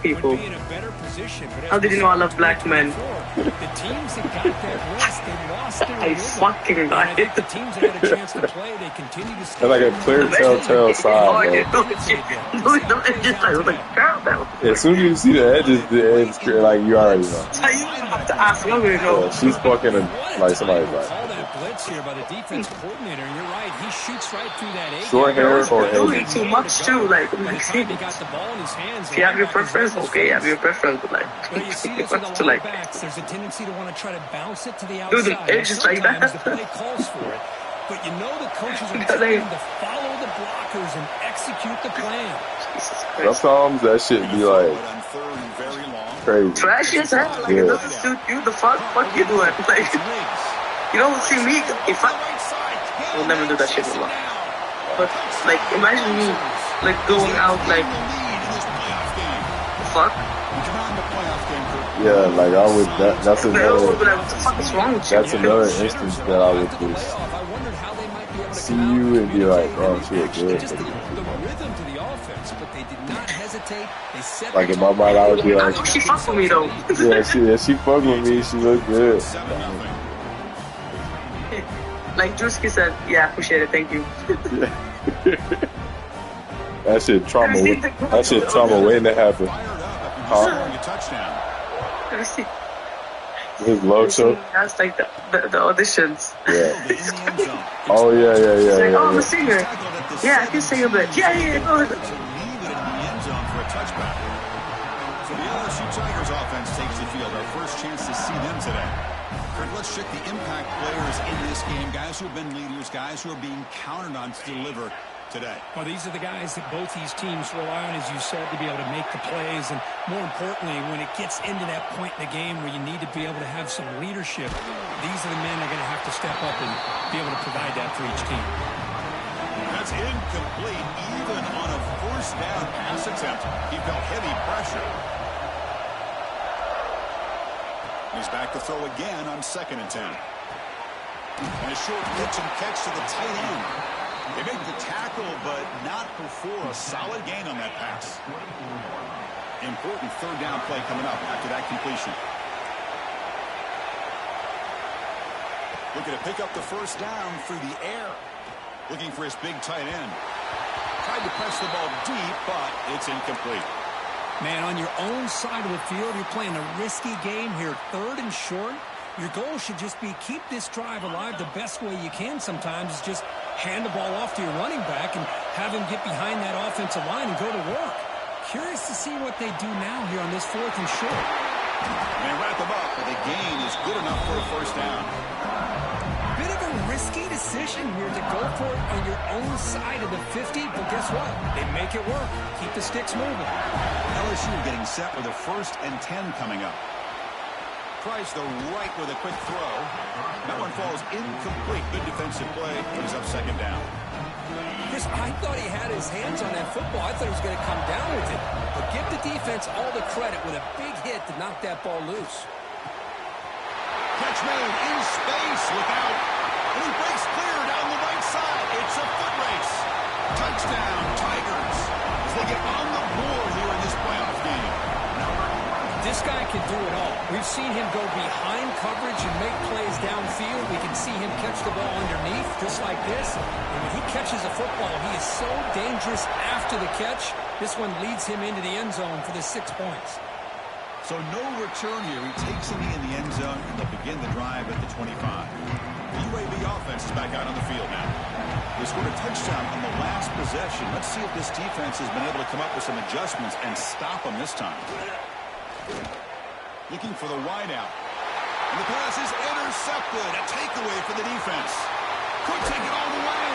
people. Be in a better position. But how did you know I love black men? The teams that got that rest, they lost their I fucking got it. the teams that had a chance to play, they continue to stay. Like a clear telltale sign, bro. As soon as you see the edges, like you already know. You have to ask. Yeah, she's fucking like somebody's like. Call that blitz here by the defense coordinator, and you're right. He shoots right through that A. Short hair or doing too much too. Like, he got the ball in his hands. If you have your preference, okay, have your preference, but like, you see this with the backs, there's a tendency to want to try to bounce it to the outside. Dude, the edges like that. The play calls for it, but you know the coaches are trying to follow the blockers and execute the plan. Sometimes that shit be like crazy. Trashy as hell. Like, it doesn't suit you. The fuck you doing? Like, you don't see me. If I will never do that shit in life. But like, imagine me like going out like, fuck. Yeah, like I would. That's another. What the fuck is wrong with you? That's another instance that I would just see you and be like, oh shit, good. Like in my mind, I would be like, she fucked with me though. yeah, she fucked with me. She looked good. Like Drewski said, yeah, appreciate it, thank you. That shit trauma. That shit trauma waiting to happen. Huh? Let me see. His logo. That's like the auditions. Yeah. Oh yeah. He's like, oh, I'm a singer. Yeah, I can sing a bit. Yeah, go ahead. So the LSU Tigers offense takes the field. Our first chance to see them today. Kurt, let's check the impact players in this game. Guys who have been leaders, guys who are being counted on to deliver today. Well, these are the guys that both these teams rely on, as you said, to be able to make the plays. And more importantly, when it gets into that point in the game where you need to be able to have some leadership, these are the men that are going to have to step up and be able to provide that for each team. That's incomplete. Even on a first down pass attempt, he felt heavy pressure. He's back to throw again on 2nd and 10. And a short pitch and catch to the tight end. They make the tackle, but not before a solid gain on that pass. Important 3rd down play coming up after that completion. Looking to pick up the 1st down through the air. Looking for his big tight end. Tried to press the ball deep, but it's incomplete. Man, on your own side of the field, you're playing a risky game here. 3rd and short. Your goal should just be keep this drive alive the best way you can sometimes. Is just hand the ball off to your running back and have him get behind that offensive line and go to work. Curious to see what they do now here on this 4th and short. They wrap him up, but the gain is good enough for a 1st down. Bit of a risky decision here to go for it on your own side of the 50, but guess what? They make it work. Keep the sticks moving. LSU getting set with a 1st and 10 coming up. Tries the right with a quick throw. That one falls incomplete. Good defensive play. He's up 2nd down. Chris, I thought he had his hands on that football. I thought he was going to come down with it. But give the defense all the credit with a big hit to knock that ball loose. Catch made in space. Look out. And he breaks clear down the right side. It's a foot race. Touchdown, Tigers. As they get on the board here in this playoff game. This guy can do it all. We've seen him go behind coverage and make plays downfield. We can see him catch the ball underneath, just like this. And when he catches a football, he is so dangerous after the catch. This one leads him into the end zone for the 6 points. So no return here. He takes him in the end zone, and they'll begin the drive at the 25. The UAB offense is back out on the field now. They scored a touchdown on the last possession. Let's see if this defense has been able to come up with some adjustments and stop them this time. Looking for the wide out. And the pass is intercepted. A takeaway for the defense. Could take it all the way.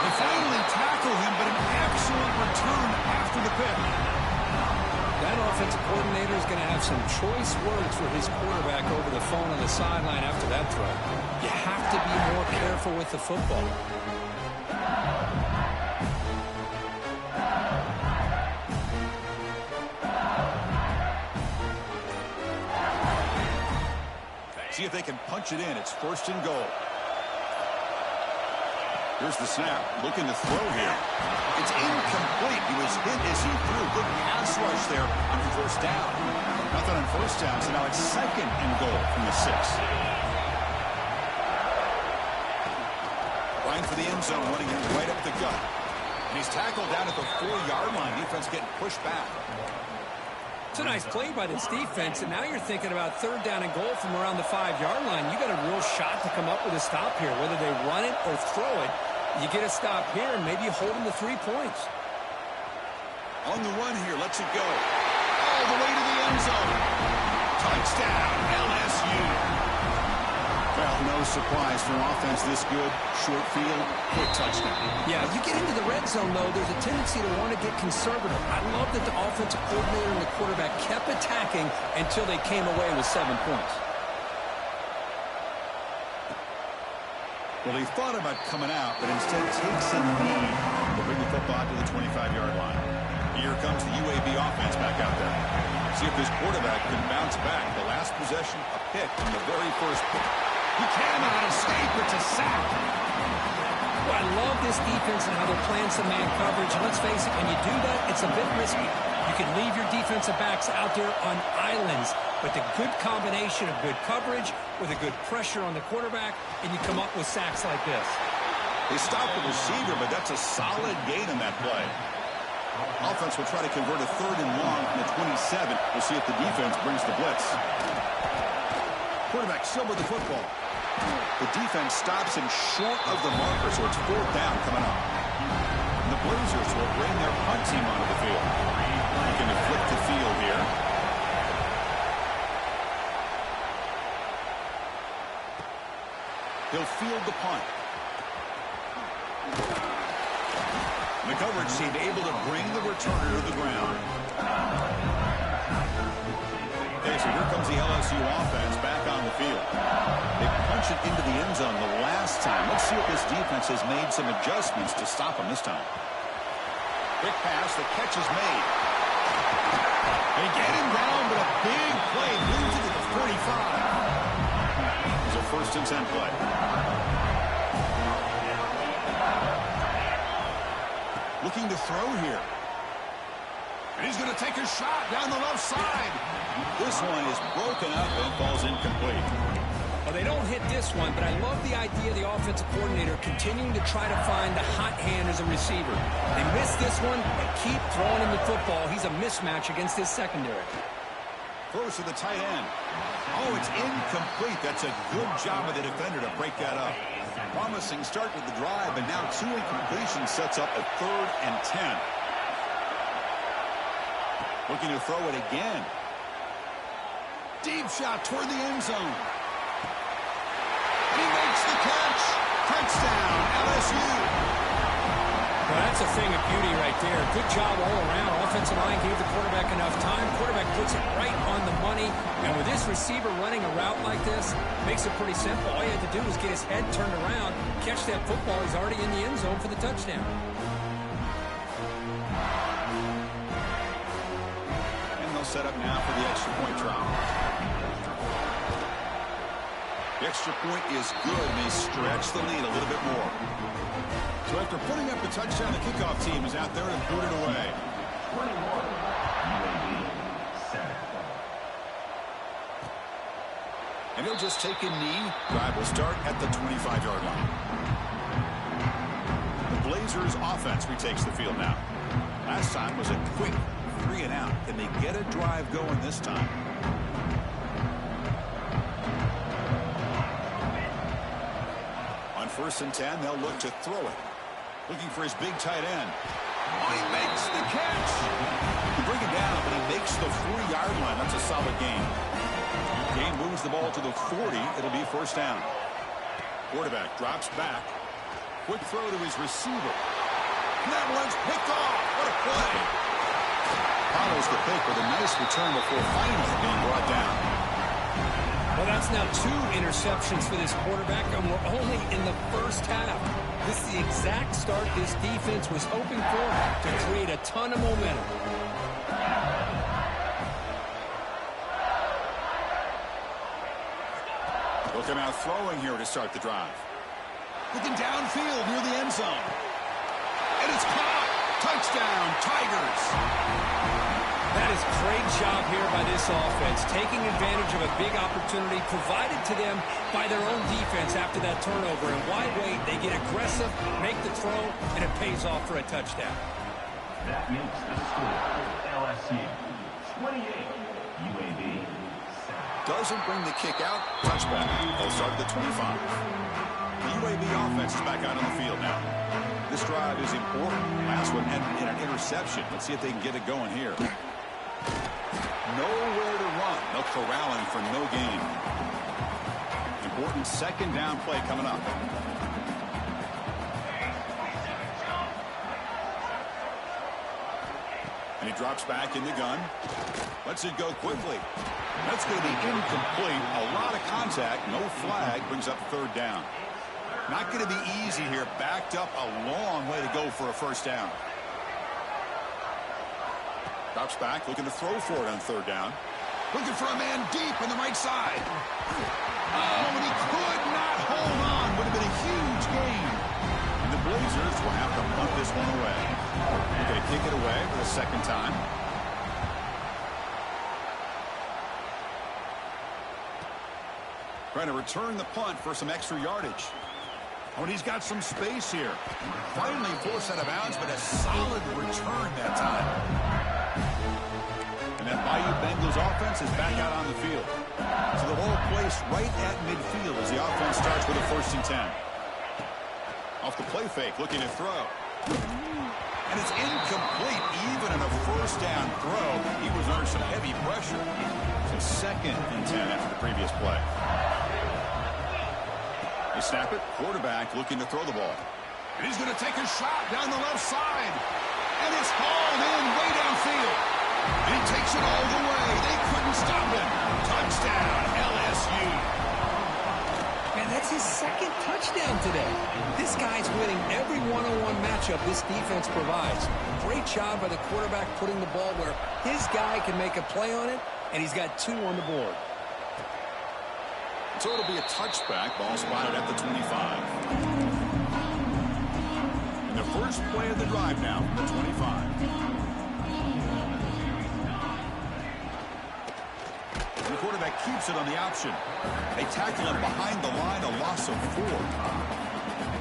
They finally tackle him, but an excellent return after the pick. That offensive coordinator is going to have some choice words for his quarterback over the phone on the sideline after that throw. You have to be more careful with the football. See if they can punch it in. It's 1st and goal. Here's the snap, looking to throw here. It's incomplete. He was hit as he threw. Good pass rush there on first down. Nothing on first down, so now it's 2nd and goal from the 6. Line for the end zone, running it right up the gut. And he's tackled down at the 4-yard line. Defense getting pushed back. It's a nice play by this defense, and now you're thinking about 3rd down and goal from around the 5-yard line. You got a real shot to come up with a stop here, whether they run it or throw it. You get a stop here, and maybe you hold them to 3 points. On the run here, lets it go. All the way to the end zone. Touchdown, LSU. Well, no surprise for an offense this good. Short field, quick touchdown. Yeah, you get into the red zone, though, there's a tendency to want to get conservative. I love that the offensive coordinator and the quarterback kept attacking until they came away with 7 points. Well, he thought about coming out, but instead takes a knee to bring the football to the 25-yard line. Here comes the UAB offense back out there. See if this quarterback can bounce back. The last possession, a pick from the very first pick. He cannot escape. It's a sack. Well, I love this defense and how they're playing some man coverage. And let's face it, when you do that, it's a bit risky. You can leave your defensive backs out there on islands, but the good combination of good coverage with a good pressure on the quarterback, and you come up with sacks like this. They stopped the receiver, but that's a solid gain in that play. Offense will try to convert a 3rd and long from the 27. We'll see if the defense brings the blitz. Quarterback still with the football. The defense stops him short of the marker, so it's 4th down coming up. And the Blazers will bring their punt team onto the field. Looking to flip the field here. He'll field the punt. The coverage seemed able to bring the returner to the ground. Okay, so here comes the LSU offense back on the field. They punch it into the end zone the last time. Let's see if this defense has made some adjustments to stop them this time. Quick pass, the catch is made. They get him down, but a big play moves it to the 45. It was a 1st and 10 play. Looking to throw here. And he's going to take a shot down the left side. This one is broken up and falls incomplete. Well, they don't hit this one, but I love the idea of the offensive coordinator continuing to try to find the hot hand as a receiver. They miss this one, but keep throwing him the football. He's a mismatch against his secondary. Throws to the tight end. Oh, it's incomplete. That's a good job of the defender to break that up. Promising start with the drive, and now 2 incompletions sets up a 3rd and 10. Looking to throw it again. Deep shot toward the end zone. He makes the catch. Touchdown, LSU. Well, that's a thing of beauty right there. Good job all around. Offensive line gave the quarterback enough time. Quarterback puts it right on the money. And with this receiver running a route like this, makes it pretty simple. All you had to do was get his head turned around, catch that football. He's already in the end zone for the touchdown. And they'll set up now for the extra point try. The extra point is good, and they stretch the lead a little bit more. So after putting up the touchdown, the kickoff team is out there and boot it away. And he'll just take a knee. Drive will start at the 25-yard line. The Blazers offense retakes the field now. Last time was a quick 3 and out. Can they get a drive going this time? On 1st and 10, they'll look to throw it. Looking for his big tight end. Oh, he makes the catch. He bring him down, but he makes the 4-yard line. That's a solid gain. Gain moves the ball to the 40. It'll be 1st down. Quarterback drops back. Quick throw to his receiver. And that one's picked off. What a play. Follows the pick with a nice return before finally being brought down. Well, that's now 2 interceptions for this quarterback, and we're only in the first half. This is the exact start this defense was hoping for to create a ton of momentum. They'll come out throwing here to start the drive. Looking downfield near the end zone. And it's caught. Touchdown, Tigers. That is a great job here by this offense, taking advantage of a big opportunity provided to them by their own defense after that turnover. And why wait? They get aggressive, make the throw, and it pays off for a touchdown. That makes the score LSU 28, UAB 7. Doesn't bring the kick out. Touchback. They'll start at the 25. The UAB offense is back out on the field now. This drive is important. Last one ended in an interception. Let's see if they can get it going here. Nowhere to run. No corralling for no gain. Important second down play coming up. And he drops back in the gun. Lets it go quickly. That's going to be incomplete. A lot of contact. No flag. Brings up third down. Not going to be easy here. Backed up a long way to go for a first down. Drops back, looking to throw for it on third down. Looking for a man deep on the right side. Oh, and he could not hold on. Would have been a huge gain. And the Blazers will have to punt this one away. They're going to kick it away for the second time. Trying to return the punt for some extra yardage. Oh, and he's got some space here. Finally forced out of bounds, but a solid return that time. And that Bayou Bengals offense is back out on the field. So the whole place right at midfield as the offense starts with a 1st and 10. Off the play fake, looking to throw. And it's incomplete. Even in a first down throw, he was under some heavy pressure. So 2nd and 10 after the previous play. They snap it. Quarterback looking to throw the ball. And he's going to take a shot down the left side. And it's hauled in way downfield. And he takes it all the way. They couldn't stop him. Touchdown, LSU. Man, that's his 2nd touchdown today. This guy's winning every one-on-one matchup this defense provides. Great job by the quarterback putting the ball where his guy can make a play on it, and he's got 2 on the board. So it'll be a touchback. Ball spotted at the 25. And the first play of the drive now from the 25. The quarterback keeps it on the option. They tackle him behind the line, a loss of 4.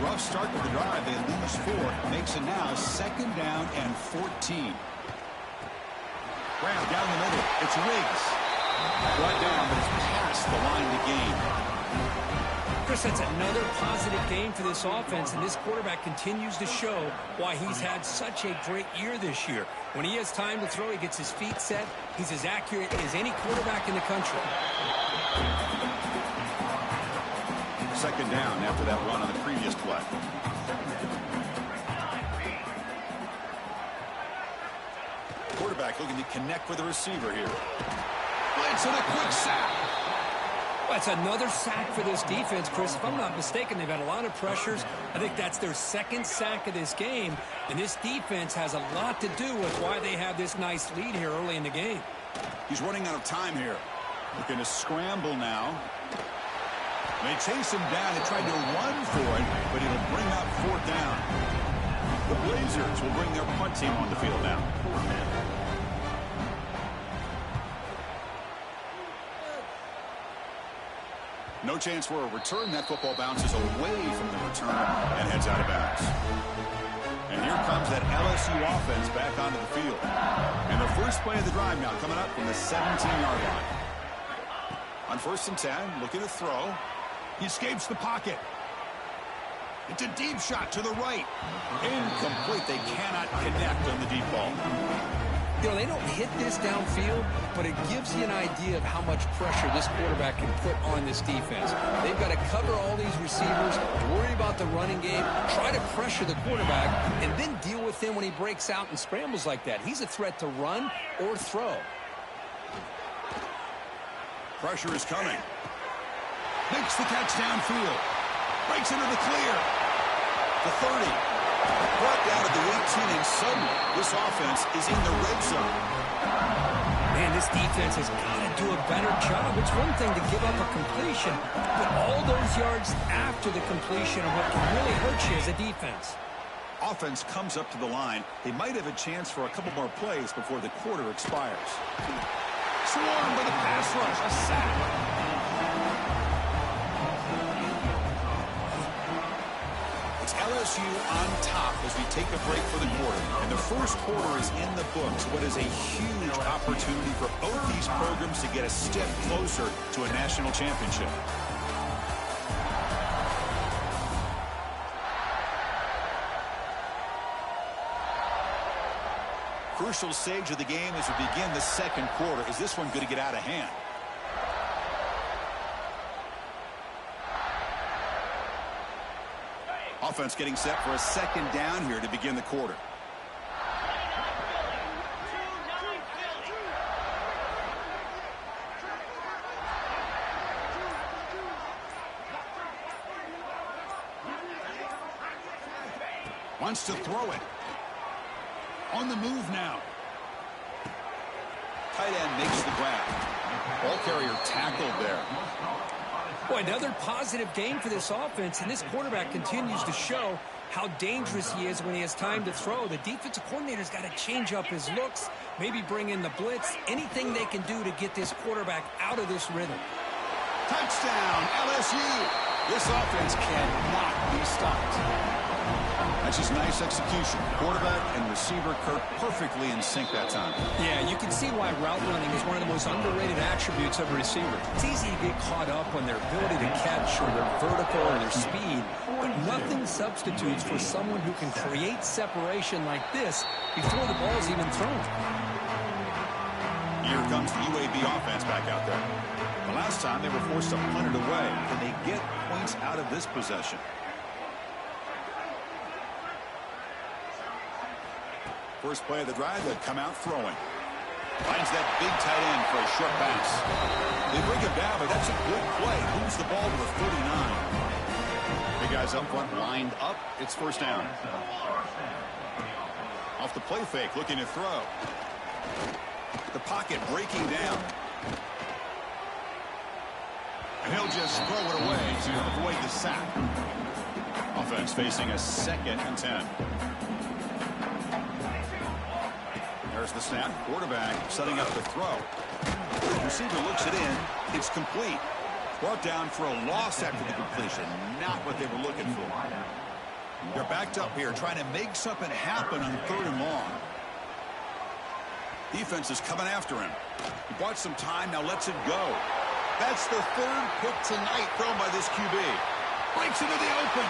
Rough start to the drive. They lose 4. Makes it now 2nd down and 14. Graham down the middle. It's Riggs. Brought down, but it's past the line to gain. Chris, that's another positive game for this offense, and this quarterback continues to show why he's had such a great year this year. When he has time to throw, he gets his feet set. He's as accurate as any quarterback in the country. 2nd down after that run on the previous play. Quarterback looking to connect with the receiver here. Blitz and a quick sack. Well, that's another sack for this defense, Chris. If I'm not mistaken, they've had a lot of pressures. I think that's their 2nd sack of this game. And this defense has a lot to do with why they have this nice lead here early in the game. He's running out of time here. Looking to scramble now. They chase him down and tried to run for it, but it'll bring up 4th down. The Blazers will bring their punt team on the field now. No chance for a return. That football bounces away from the return and heads out of bounds. And here comes that LSU offense back onto the field. And the first play of the drive now coming up from the 17-yard line. On 1st and 10, looking to throw. He escapes the pocket. It's a deep shot to the right. Incomplete. They cannot connect on the deep ball. You know, they don't hit this downfield, but it gives you an idea of how much pressure this quarterback can put on this defense. They've got to cover all these receivers, worry about the running game, try to pressure the quarterback, and then deal with him when he breaks out and scrambles like that. He's a threat to run or throw. Pressure is coming. Makes the catch downfield. Breaks into the clear. The 30. Brought down at the 18, and suddenly this offense is in the red zone. Man, this defense has got to do a better job. It's one thing to give up a completion, but all those yards after the completion are what can really hurt you as a defense. Offense comes up to the line. They might have a chance for a couple more plays before the quarter expires. Swarmed by the pass rush. A sack. LSU on top as we take a break for the quarter. And the first quarter is in the books. What is a huge opportunity for both these programs to get a step closer to a national championship. Crucial stage of the game as we begin the second quarter. Is this one going to get out of hand? Offense getting set for a second down here to begin the quarter. Wants to throw it. On the move now. Tight end makes the grab. Ball carrier tackled there. Boy, another positive game for this offense, and this quarterback continues to show how dangerous he is when he has time to throw. The defensive coordinator's got to change up his looks, maybe bring in the blitz, anything they can do to get this quarterback out of this rhythm. Touchdown, LSU. This offense cannot be stopped. That's just nice execution. Quarterback and receiver Kirk perfectly in sync that time. Yeah, you can see why route running is one of the most underrated attributes of a receiver. It's easy to get caught up on their ability to catch or their vertical or their speed, but nothing substitutes for someone who can create separation like this before the ball's even thrown. Here comes the UAB offense back out there. The last time they were forced to punt it away. Can they get points out of this possession? First play of the drive, they come out throwing. Finds that big tight end for a short pass. They bring him down, but that's a good play. Moves the ball to the 39. Big guys up front lined up. It's first down. Off the play fake, looking to throw. The pocket breaking down. And he'll just throw it away to avoid the sack. Offense facing a 2nd and 10. There's the snap. Quarterback setting up the throw. The receiver looks it in. It's complete. Brought down for a loss after the completion. Not what they were looking for. They're backed up here trying to make something happen on 3rd and long. Defense is coming after him. He bought some time. Now lets it go. That's the 3rd pick tonight thrown by this QB. Breaks into the open.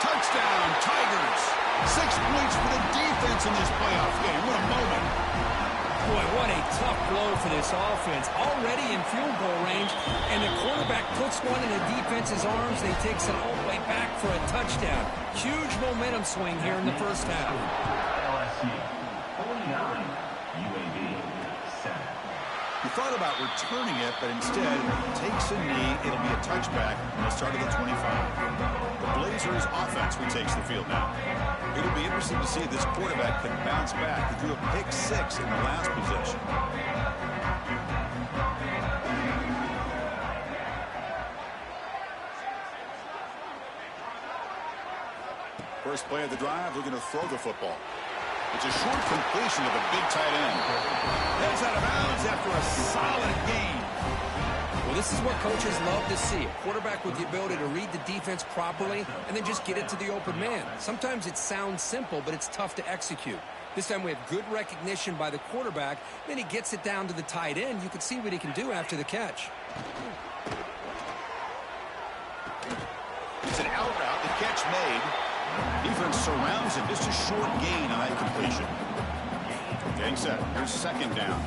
Touchdown, Tigers. 6 points for the defense in this playoff game. What a moment. Boy, what a tough blow for this offense. Already in field goal range, and the quarterback puts one in the defense's arms. They takes it all the way back for a touchdown. Huge momentum swing here in the first half. LSU 49, UAB 7. He thought about returning it, but instead takes a knee. It'll be a touchback on the start of the 25. The Blazers offense retakes the field now. It'll be interesting to see if this quarterback can bounce back. He threw a pick 6 in the last possession. First play of the drive, looking to throw the football. It's a short completion of a big tight end. Heads out of bounds after a solid game. Well, this is what coaches love to see. A quarterback with the ability to read the defense properly and then just get it to the open man. Sometimes it sounds simple, but it's tough to execute. This time we have good recognition by the quarterback. Then he gets it down to the tight end. You can see what he can do after the catch. It's an out route. The catch made. Defense surrounds him. Just a short gain on that completion. Getting set. Here's 2nd down.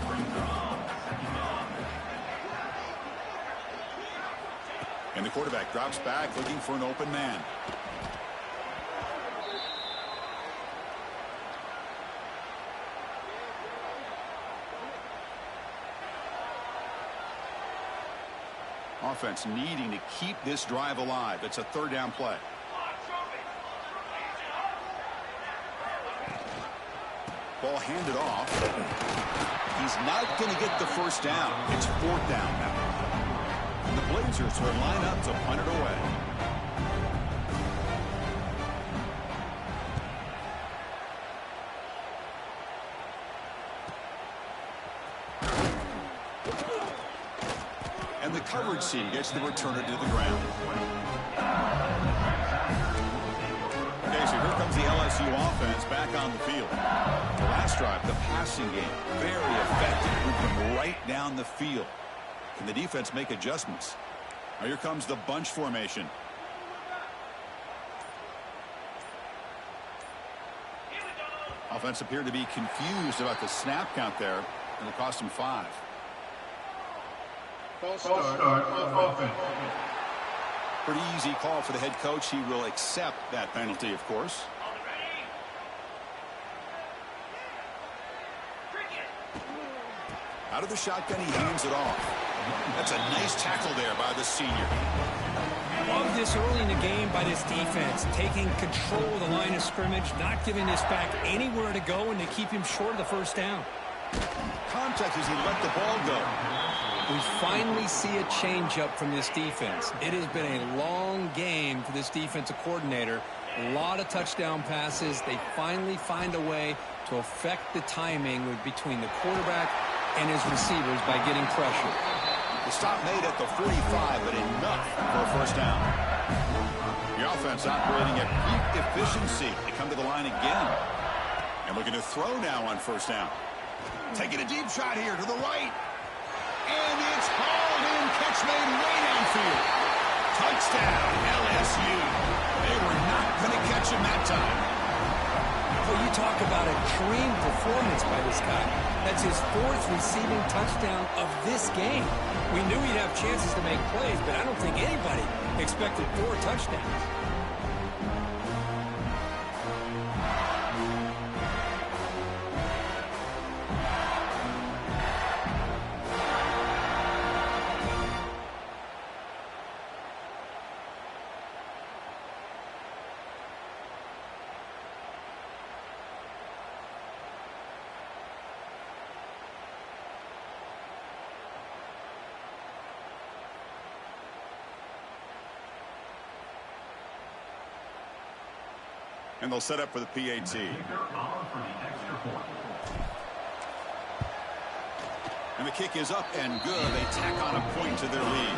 And the quarterback drops back looking for an open man. Offense needing to keep this drive alive. It's a 3rd down play. Ball handed off. He's not going to get the first down. It's 4th down now. And the Blazers will line up to punt it away. And the coverage team gets the returner to the ground. Okay, so here comes the LSU offense back on the field. The last drive, the passing game, very effective. Moving right down the field. Can the defense make adjustments? Now here comes the bunch formation. Offense appeared to be confused about the snap count there, and it cost him 5. False start offense. Pretty easy call for the head coach. He will accept that penalty, of course. Out of the shotgun, he hands it off. That's a nice tackle there by the senior. Love this early in the game by this defense, taking control of the line of scrimmage, not giving this back anywhere to go, and to keep him short of the first down. Contact as he let the ball go. We finally see a change-up from this defense. It has been a long game for this defensive coordinator. A lot of touchdown passes. They finally find a way to affect the timing between the quarterback and his receivers by getting pressure. The stop made at the 45, but enough for a first down. The offense operating at peak efficiency. They come to the line again. And looking to throw now on first down. Taking a deep shot here to the right. And it's hauled in. Catch made way downfield. Touchdown, LSU. They were not going to catch him that time. Well, you talk about a dream performance by this guy. That's his 4th receiving touchdown of this game. We knew he'd have chances to make plays, but I don't think anybody expected 4 touchdowns. And they'll set up for the PAT. And the kick is up and good. They tack on a point to their lead.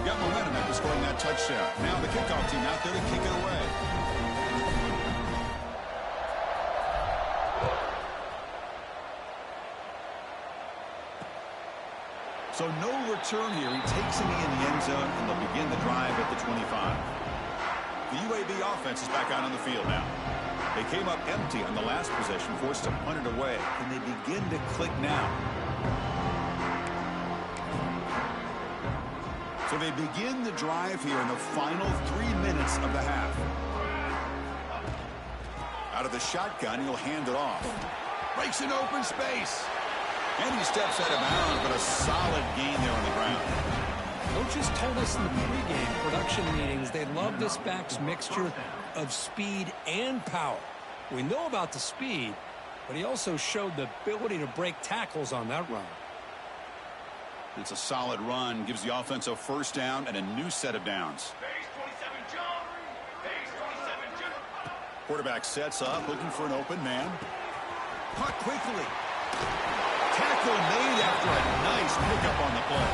Got momentum after scoring that touchdown. Now the kickoff team out there to kick it away. So no return here. He takes a knee in the end zone, and they'll begin the drive at the 25. The UAB offense is back out on the field now. They came up empty on the last possession, forced to punt it away, and they begin to click now. So they begin the drive here in the final 3 minutes of the half. Out of the shotgun, he'll hand it off. Breaks an open space. And he steps out of bounds, but a solid gain there on the ground. Coaches told us in the pregame production meetings they love this back's mixture of speed and power. We know about the speed, but he also showed the ability to break tackles on that run. It's a solid run, gives the offense a first down and a new set of downs. Quarterback sets up, looking for an open man. Caught quickly. Tackle made after a nice pickup on the play.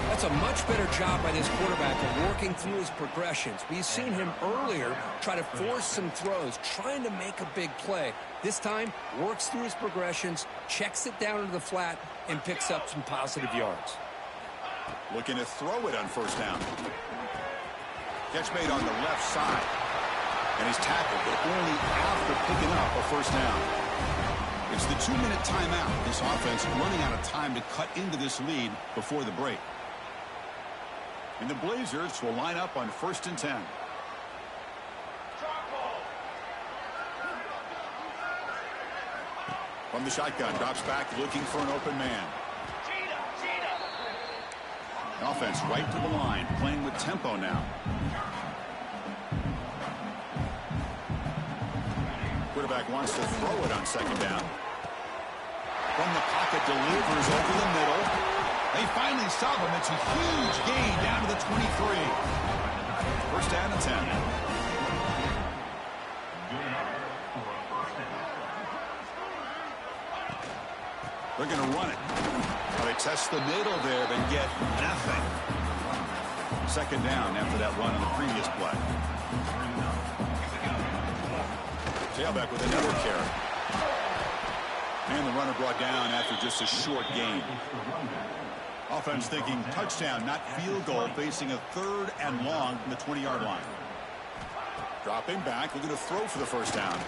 That's a much better job by this quarterback of working through his progressions. We've seen him earlier try to force some throws, trying to make a big play. This time, works through his progressions, checks it down into the flat, and picks up some positive yards. Looking to throw it on first down. Catch made on the left side. And he's tackled, but only after picking up a first down. It's the 2-minute timeout. This offense running out of time to cut into this lead before the break. And the Blazers will line up on 1st and 10. From the shotgun, drops back, looking for an open man. Offense right to the line, playing with tempo now. Quarterback wants to throw it on second down. From the pocket, delivers over the middle. They finally stop him. It's a huge gain down to the 23. First down and 10. They're going to run it. They test the middle there, but get nothing. Second down after that run on the previous play. Tailback with another carry. And the runner brought down after just a short gain. Offense thinking touchdown, not field goal, facing a 3rd and long from the 20-yard line. Dropping back, looking to throw for the first down.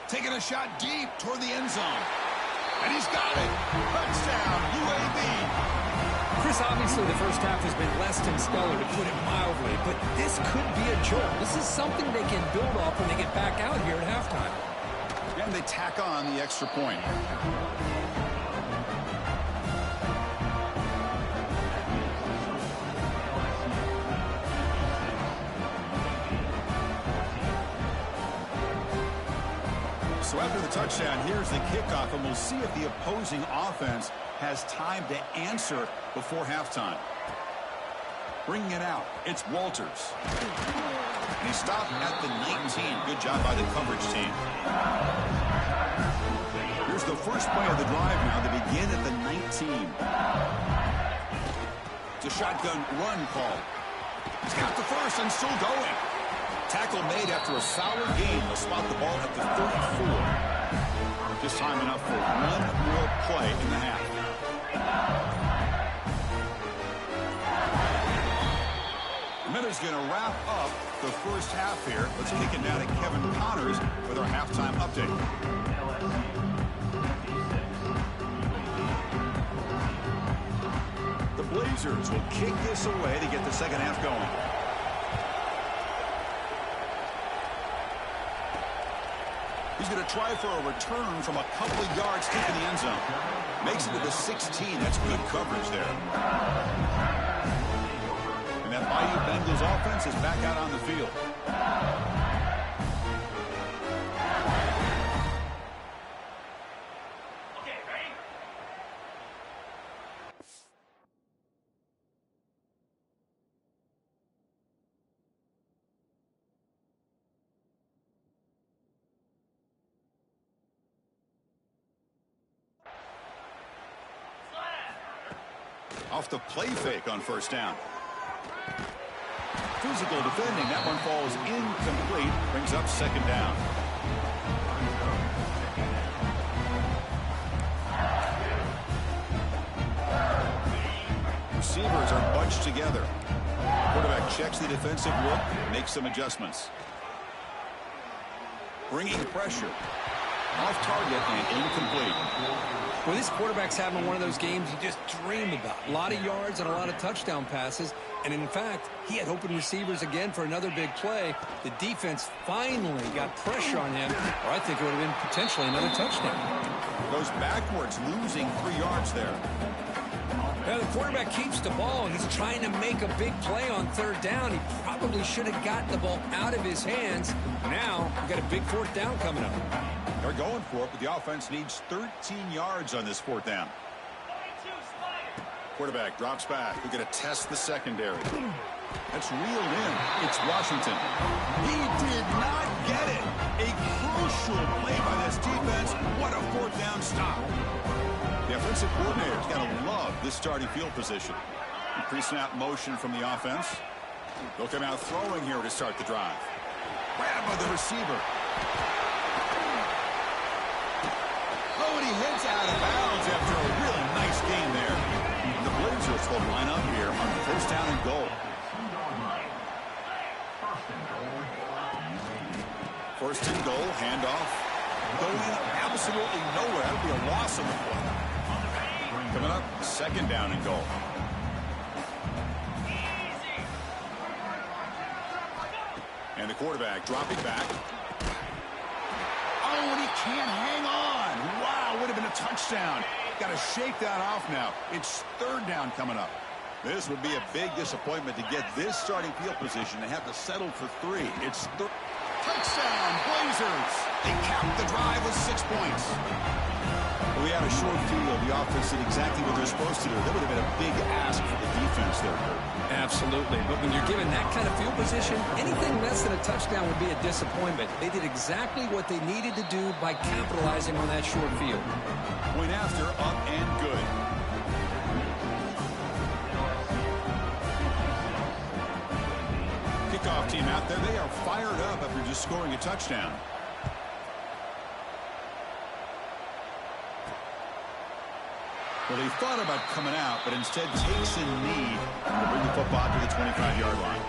Taking a shot deep toward the end zone. And he's got it. Touchdown, UAB. Chris, obviously the first half has been less than stellar, to put it mildly, but this could be a jolt. This is something they can build off when they get back out here at halftime. And they tack on the extra point. So after the touchdown, here's the kickoff, and we'll see if the opposing offense has time to answer before halftime. Bringing it out, it's Walters. And he stopped at the 19. Good job by the coverage team. Here's the first play of the drive now. They begin at the 19. It's a shotgun run call. He's got the first and still going. Tackle made after a solid gain. They'll spot the ball at the 34. Just time enough for one more play in the half. The minute's going to wrap up the first half here. Let's kick it down to Kevin Connors with our halftime update. The Blazers will kick this away to get the second half going. He's going to try for a return from a couple of yards deep in the end zone. Makes it to the 16. That's good coverage there. And that Bayou Bengals offense is back out on the field. Off the play fake on first down. Physical defending. That one falls incomplete. Brings up second down. Receivers are bunched together. Quarterback checks the defensive look, makes some adjustments. Bringing pressure. Off target and incomplete. Well, this quarterback's having one of those games you just dream about. A lot of yards and a lot of touchdown passes. And in fact, he had open receivers again for another big play. The defense finally got pressure on him, or I think it would have been potentially another touchdown. Goes backwards, losing 3 yards there. Now, the quarterback keeps the ball. He's trying to make a big play on third down. He probably should have gotten the ball out of his hands. Now, we've got a big fourth down coming up. They're going for it, but the offense needs 13 yards on this fourth down. Quarterback drops back. We're going to test the secondary. That's reeled in. It's Washington. He did not get it. A crucial play by this defense. What a fourth down stop. The offensive coordinator's got to love this starting field position. Pre-snap motion from the offense. They'll come out throwing here to start the drive. Grabbed by the receiver. Oh, and he hits out of bounds after a really nice game there. And the Blazers will line up here on first down and goal. First and goal, handoff. Going absolutely nowhere. That would be a loss on the play. Coming up, second down and goal. And the quarterback dropping back. Oh, and he can't hang on. Wow, would have been a touchdown. Got to shake that off now. It's third down coming up. This would be a big disappointment to get this starting field position and have to settle for 3. It's touchdown, Blazers. They cap the drive with 6 points. Well, we had a short field. The offense did exactly what they're supposed to do. That would have been a big ask for the defense there, Kurt. Absolutely. But when you're given that kind of field position, anything less than a touchdown would be a disappointment. They did exactly what they needed to do by capitalizing on that short field. Point after, up and good. Kickoff team out there. They are fired up after just scoring a touchdown. Well, he thought about coming out, but instead takes a knee to bring the football to the 25-yard line.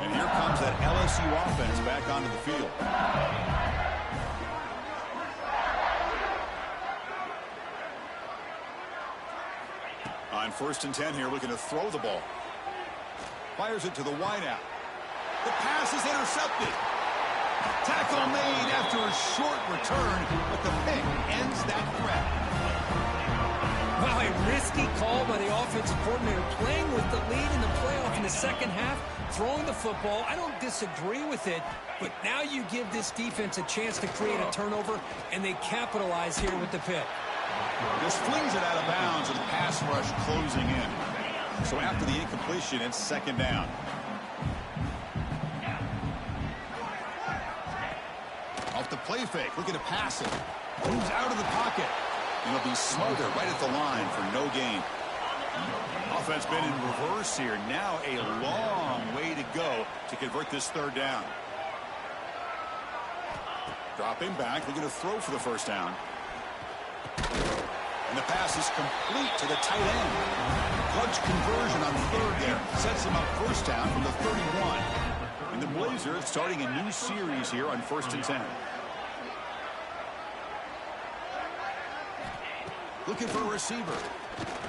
And here comes that LSU offense back onto the field. On 1st and 10 here, looking to throw the ball. Fires it to the wideout. The pass is intercepted. Tackle made after a short return, but the pick ends that threat. Wow, a risky call by the offensive coordinator, playing with the lead in the playoff in the second half, throwing the football. I don't disagree with it, but now you give this defense a chance to create a turnover, and they capitalize here with the pick. Just flings it out of bounds, and pass rush closing in. So after the incompletion, it's 2nd down. Off the play fake, looking to pass it. Moves out of the pocket. And he'll be smothered right at the line for no gain. Offense been in reverse here. Now a long way to go to convert this 3rd down. Dropping back, looking to throw for the 1st down. And the pass is complete to the tight end. Clutch conversion on 3rd there. Sets him up 1st down from the 31. And the Blazers starting a new series here on 1st and 10. Looking for a receiver.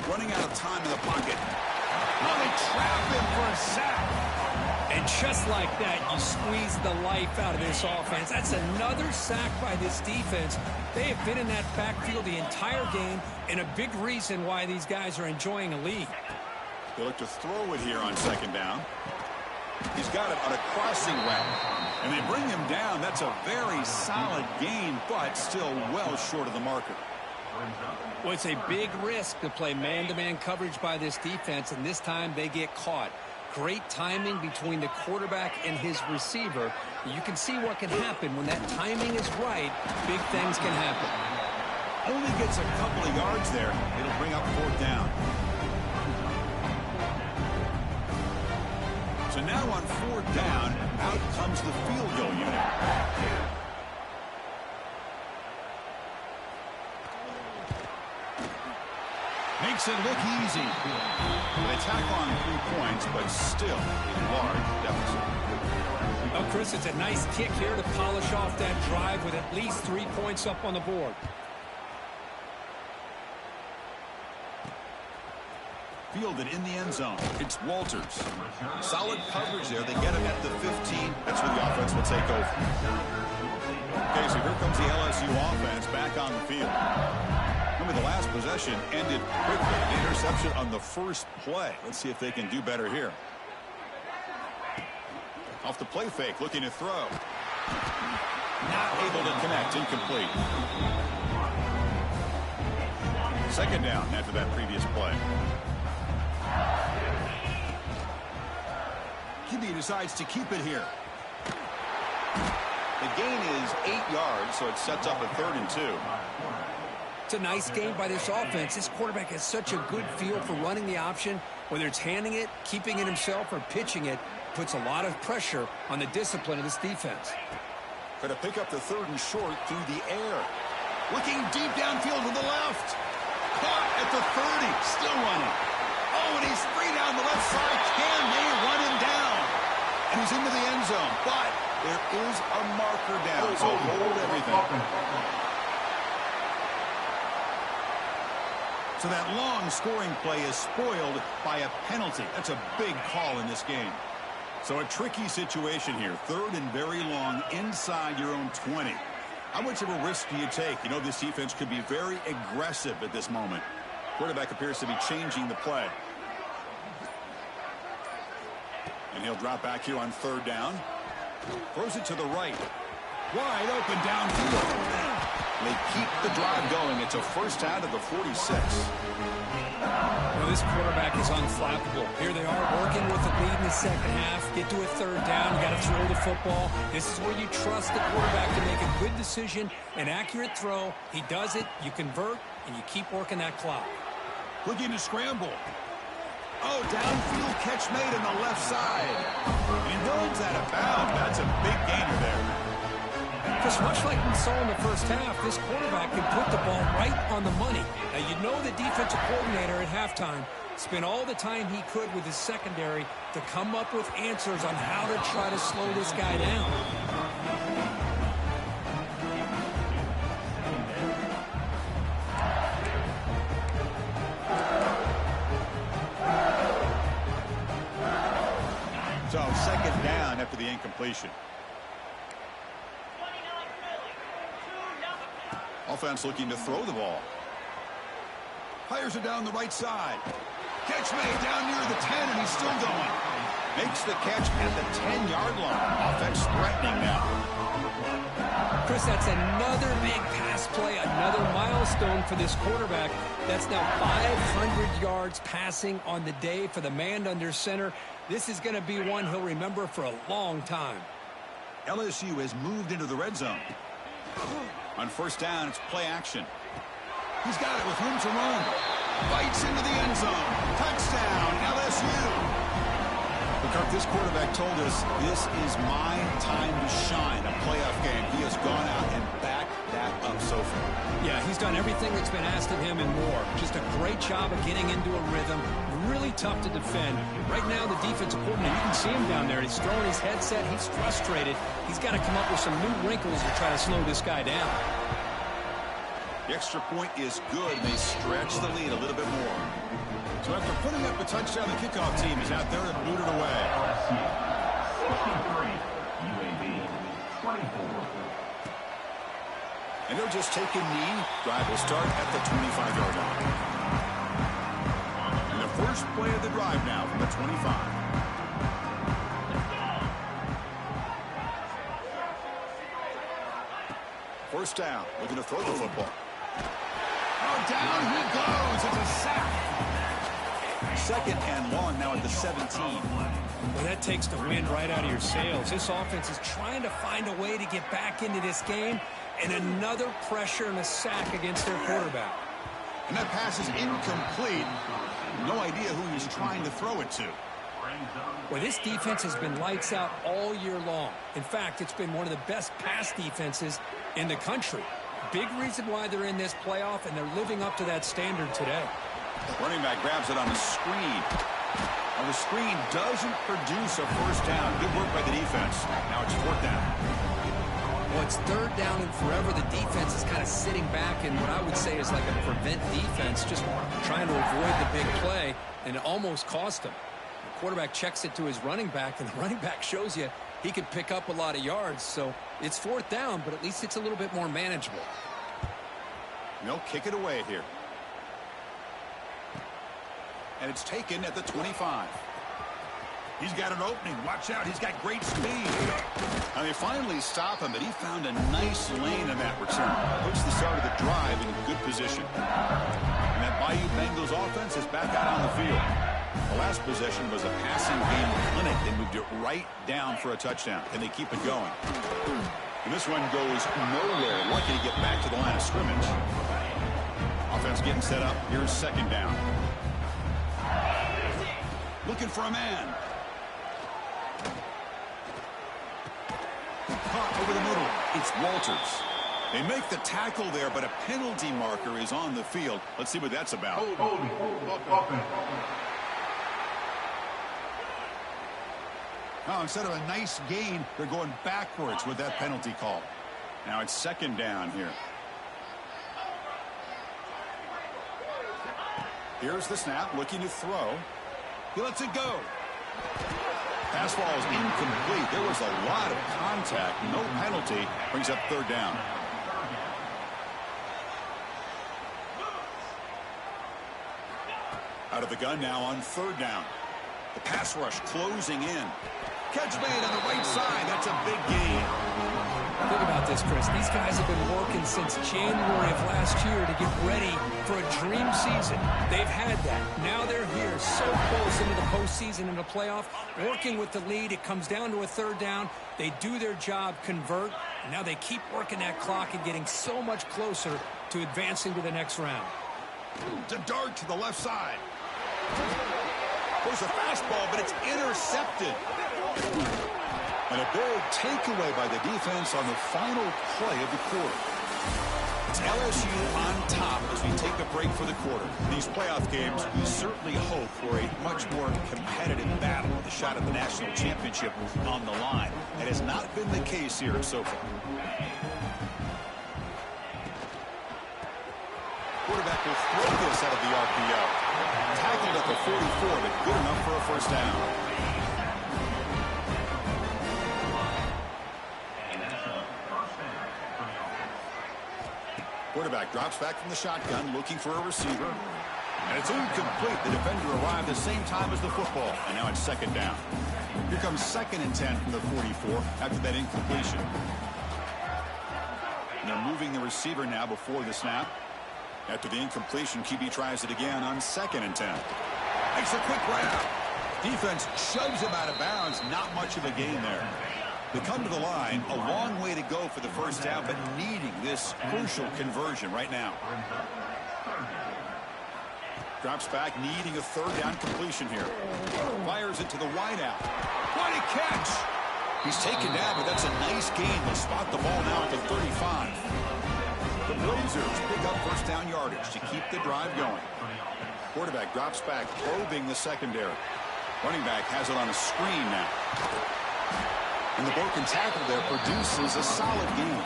Running out of time in the pocket. Now they trap him for a sack. And just like that, you squeeze the life out of this offense. That's another sack by this defense. They have been in that backfield the entire game, and a big reason why these guys are enjoying a lead. They look to throw it here on 2nd down. He's got it on a crossing route. And they bring him down. That's a very solid gain, but still well short of the marker. Well, it's a big risk to play man-to-man coverage by this defense, and this time they get caught. Great timing between the quarterback and his receiver. You can see what can happen when that timing is right. Big things can happen. Only gets a couple of yards there. It'll bring up 4th down. So now on 4th down, out comes the field goal unit. Makes it look easy. They tack on 3 points, but still a large deficit. Well, Chris, it's a nice kick here to polish off that drive with at least 3 points up on the board. Fielded in the end zone. It's Walters. Solid coverage there. They get him at the 15. That's where the offense will take over. Okay, so here comes the LSU offense back on the field. Remember, the last possession ended quickly. An interception on the first play. Let's see if they can do better here. Off the play fake, looking to throw. Not able to connect, incomplete. 2nd down after that previous play. QB decides to keep it here. The gain is 8 yards, so it sets up a 3rd and 2. It's a nice game by this offense. This quarterback has such a good feel for running the option. Whether it's handing it, keeping it himself, or pitching it, puts a lot of pressure on the discipline of this defense. Going to pick up the 3rd and short through the air. Looking deep downfield to the left. Caught at the 30. Still running. Oh, and he's free down the left side. Can they run him down? And he's into the end zone. But there is a marker down. So hold everything. So that long scoring play is spoiled by a penalty. That's a big call in this game. So a tricky situation here. 3rd and very long inside your own 20. How much of a risk do you take? You know this defense could be very aggressive at this moment. Quarterback appears to be changing the play. And he'll drop back here on third down. Throws it to the right. Wide open downfield. They keep the drive going. It's a first down to the 46. Well, this quarterback is unflappable. Here they are working with the lead in the second half. Get to a third down. You got to throw the football. This is where you trust the quarterback to make a good decision, an accurate throw. He does it. You convert, and you keep working that clock. Looking to scramble. Oh, downfield catch made on the left side. And he runs out of bounds. That's a big gainer there. Just much like we saw in the first half, this quarterback can put the ball right on the money. Now, you know the defensive coordinator at halftime spent all the time he could with his secondary to come up with answers on how to try to slow this guy down. So, second down after the incompletion. Offense looking to throw the ball. Fires it down the right side. Catch made down near the 10, and he's still going. Makes the catch at the 10-yard line. Offense threatening now. Chris, that's another big pass play, another milestone for this quarterback. That's now 500 yards passing on the day for the man under center. This is going to be one he'll remember for a long time. LSU has moved into the red zone. On first down, it's play action. He's got it with room to run. Bites into the end zone. Touchdown, LSU. Because this quarterback told us this is my time to shine, a playoff game. He has gone out and backed that up so far. Yeah, he's done everything that's been asked of him and more. Just a great job of getting into a rhythm. Really tough to defend. Right now, the defensive coordinator, you can see him down there. He's throwing his headset. He's frustrated. He's got to come up with some new wrinkles to try to slow this guy down. The extra point is good, and they stretch the lead a little bit more. So after putting up a touchdown, the kickoff team is out there to boot it away. LSU 63, UAB 24. And they'll just take a knee. Drive will start at the 25-yard line. And the first play of the drive now from the 25. First down, looking to throw the football. Oh, down he goes. It's a sack. Second and long now at the 17. Well, that takes the wind right out of your sails. This offense is trying to find a way to get back into this game, and another pressure and a sack against their quarterback. And that pass is incomplete. No idea who he's trying to throw it to. Well, this defense has been lights out all year long. In fact, it's been one of the best pass defenses in the country. Big reason why they're in this playoff, and they're living up to that standard today. Running back grabs it on the screen. And the screen doesn't produce a first down. Good work by the defense. Now it's fourth down. Well, it's third down and forever. The defense is kind of sitting back in what I would say is like a prevent defense, just trying to avoid the big play, and it almost cost them. The quarterback checks it to his running back, and the running back shows you he could pick up a lot of yards. So it's fourth down, but at least it's a little bit more manageable. And they'll kick it away here. And it's taken at the 25. He's got an opening. Watch out. He's got great speed. And they finally stop him, but he found a nice lane in that return. Puts the start of the drive in good position. And that Bayou Bengals offense is back out on the field. The last possession was a passing game clinic. They moved it right down for a touchdown. Can they keep it going? And this one goes nowhere. Lucky to get back to the line of scrimmage. Offense getting set up. Here's second down. Looking for a man. Caught over the middle. It's Walters. They make the tackle there, but a penalty marker is on the field. Let's see what that's about. Holding. Offense. Oh, instead of a nice gain, they're going backwards with that penalty call. Now it's second down here. Here's the snap, looking to throw. He lets it go. Pass ball is incomplete. There was a lot of contact. No penalty. Brings up third down. Out of the gun now on 3rd down. The pass rush closing in. Catch made on the right side. That's a big gain. Think about this, Chris. These guys have been working since January of last year to get ready for a dream season. They've had that. Now they're here so close into the postseason and the playoff, working with the lead. It comes down to a 3rd down. They do their job, convert. And now they keep working that clock and getting so much closer to advancing to the next round. To dart to the left side. There's a fastball, but it's intercepted. And a big takeaway by the defense on the final play of the quarter. It's LSU on top as we take a break for the quarter. In these playoff games, we certainly hope for a much more competitive battle with a shot at the national championship on the line. That has not been the case here so far. Quarterback will throw this out of the RPO. Tackled at the 44, but good enough for a 1st down. Quarterback drops back from the shotgun, looking for a receiver. And it's incomplete. The defender arrived the same time as the football. And now it's 2nd down. Here comes 2nd and 10 from the 44 after that incompletion. And they're moving the receiver now before the snap. After the incompletion, QB tries it again on 2nd and 10. Makes a quick grab. Defense shoves him out of bounds. Not much of a gain there. They come to the line, a long way to go for the 1st down, but needing this crucial conversion right now. Drops back, needing a 3rd down completion here. Fires it to the wideout. What a catch! He's taken down, but that's a nice gain. They'll spot the ball now at the 35. The Blazers pick up 1st down yardage to keep the drive going. Quarterback drops back, probing the secondary. Running back has it on a screen now. And the broken tackle there produces a solid gain.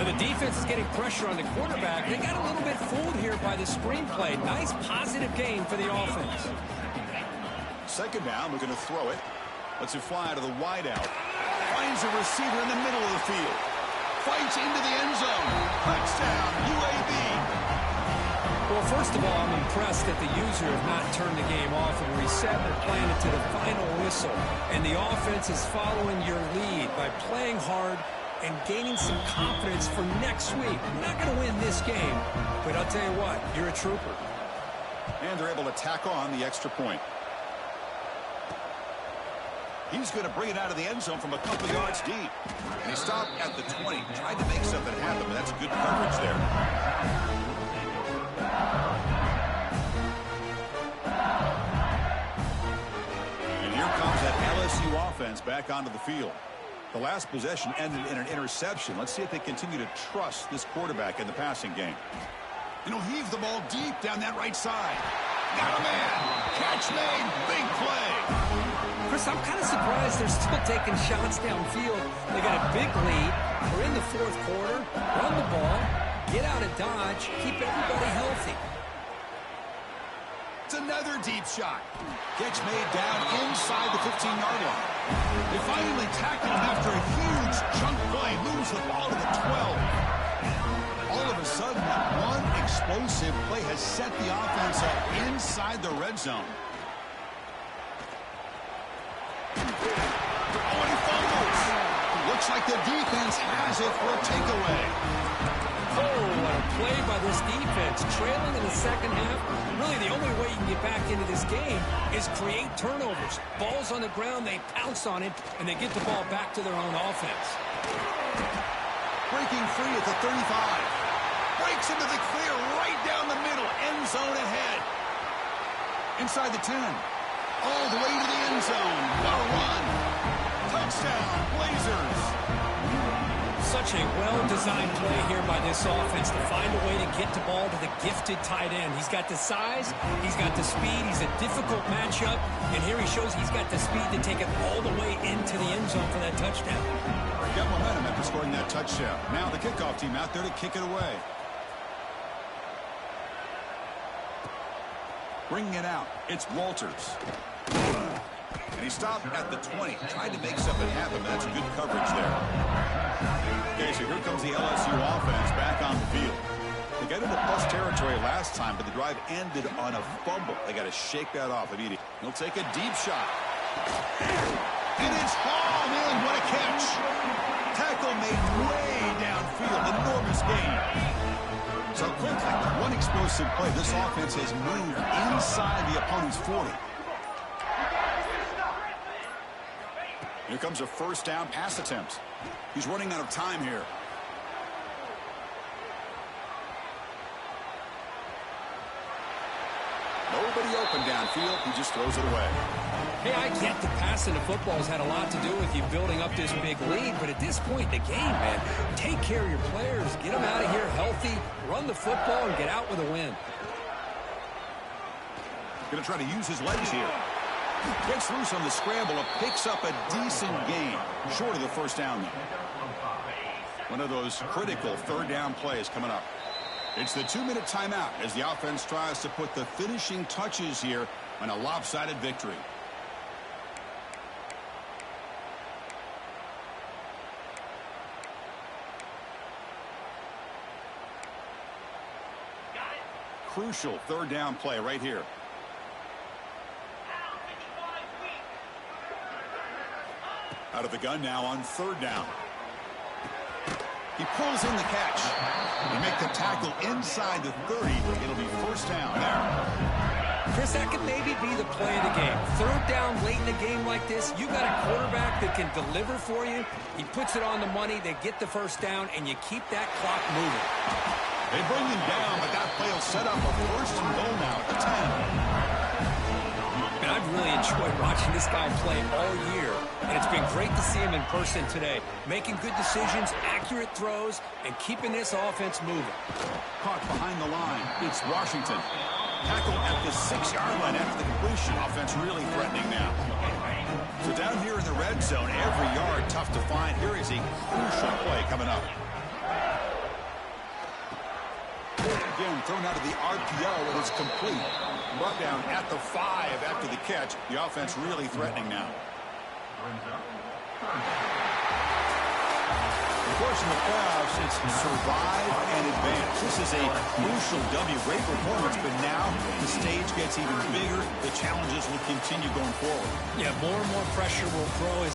And the defense is getting pressure on the quarterback. They got a little bit fooled here by the screenplay. Nice positive gain for the offense. 2nd down, we're going to throw it. Lets it fly to the wideout. Finds a receiver in the middle of the field. Fights into the end zone. Touchdown, UAB. Well, first of all, I'm impressed that the user have not turned the game off and reset or planned it to the final whistle. And the offense is following your lead by playing hard and gaining some confidence for next week. We're not going to win this game, but I'll tell you what, you're a trooper. And they're able to tack on the extra point. He's going to bring it out of the end zone from a couple yards deep. And he stopped at the 20. Tried to make something happen, but that's good coverage there. And here comes that LSU offense back onto the field. The last possession ended in an interception. Let's see if they continue to trust this quarterback in the passing game. And he'll heave the ball deep down that right side. Got a man. Catch made. Big play. Chris, I'm kind of surprised they're still taking shots downfield. They got a big lead. We're in the 4th quarter. Run the ball. Get out of Dodge. Keep everybody healthy. It's another deep shot. Catch made down inside the 15-yard line. They finally tackle him after a huge chunk play. Moves the ball to the 12. All of a sudden, that one explosive play has set the offense up inside the red zone. Oh, and he fumbles. Looks like the defense has it for a takeaway. Oh, what a play by this defense. Trailing in the 2nd half. Really, the only way you can get back into this game is create turnovers. Ball's on the ground, they pounce on it, and they get the ball back to their own offense. Breaking free at the 35. Breaks into the clear right down the middle. End zone ahead. Inside the 10. All the way to the end zone. What a run. Touchdown, Blazers. Such a well-designed play here by this offense to find a way to get the ball to the gifted tight end. He's got the size, he's got the speed, he's a difficult matchup, and here he shows he's got the speed to take it all the way into the end zone for that touchdown. Got momentum after scoring that touchdown. Now the kickoff team out there to kick it away. Bringing it out, it's Walters. And he stopped at the 20. Tried to make something happen, but that's good coverage there. Okay, so here comes the LSU offense back on the field. They got into plus territory last time, but the drive ended on a fumble. They got to shake that off immediately. He'll take a deep shot. And it's hauled in. What a catch. Tackle made way downfield. Enormous gain. So quickly, one explosive play. This offense has moved inside the opponent's 40. Here comes a first down pass attempt. He's running out of time here. Nobody open downfield. He just throws it away. Hey, I get the passing of football has had a lot to do with you building up this big lead, but at this point in the game, man, take care of your players. Get them out of here healthy, run the football, and get out with a win. Going to try to use his legs here. Gets loose on the scramble and picks up a decent gain. Short of the first down, though. One of those critical third down plays coming up. It's the 2-minute timeout as the offense tries to put the finishing touches here on a lopsided victory. Crucial third down play right here. Out of the gun now on third down. He pulls in the catch. They make the tackle inside the 30. It'll be first down there. Chris, that could maybe be the play of the game. Third down late in a game like this, you got a quarterback that can deliver for you. He puts it on the money. They get the first down, and you keep that clock moving. They bring him down, but that play will set up a first and goal now at the 10. And I've really enjoyed watching this guy play all year, and it's been great to see him in person today. Making good decisions, accurate throws, and keeping this offense moving. Caught behind the line. It's Washington. Tackle at the 6-yard line after the completion. Offense really threatening now. So down here in the red zone, every yard tough to find. Here is a crucial play coming up. Again, thrown out of the RPO, and it's complete. Brought down at the 5 after the catch. The offense really threatening now. Of course, in the playoffs, it's survive and advance. This is a crucial W. Great performance, but now the stage gets even bigger. The challenges will continue going forward. Yeah, more and more pressure will grow as